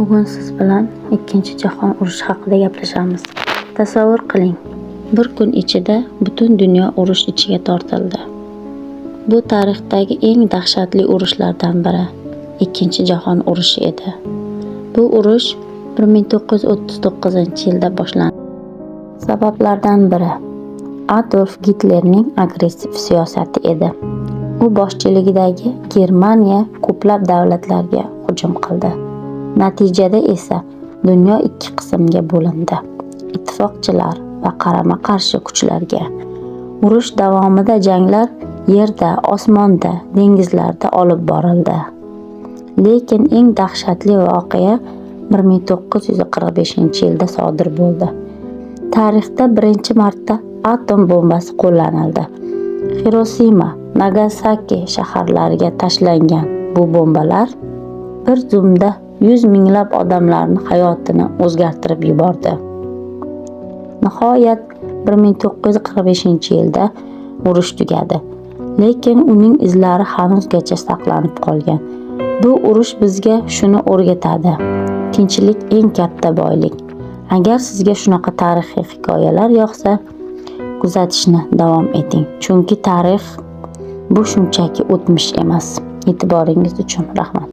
Bugun siz bilan Ikkinchi jahon urushi haqida gaplashamiz. Tasavvur qiling, bir kun ichida butun dunyo urush ichiga tortildi. Bu tarixdagi eng dahshatli urushlardan biri Ikkinchi jahon urushi edi. Bu urush 1939-yilda boshlandi. Sabablardan biri Adolf Gitlerning agressiv siyosati edi. U boshchiligidagi Germaniya ko'plab davlatlarga hujum qildi. Natijada esa dunyo ikki qismga bo'lindi: ittifoqchilar va qarama-qarshi kuchlarga. Urush davomida janglar yerda, osmonda, dengizlarda olib borildi. Lekin eng dahshatli voqea 1945-yilda sodir bo'ldi. Tarixda birinchi marta atom bombasi qo'llanildi. Hirosima, Nagasaki shaharlariga tashlangan bu bombalar bir zumda 100 minglab odamlarning hayotini o'zgartirib yubordi. Nihoyat 1945-yilda urush tugadi, lekin uning izlari hanuzgacha saqlanib qolgan. Bu urush bizga shuni o'rgatadi: tinchlik eng katta boylik. Agar sizga shunaqa tarixiy hikoyalar yoqsa, kuzatishni davom eting, chunki tarix bu shunchaki o'tmish emas. E'tiboringiz uchun rahmat.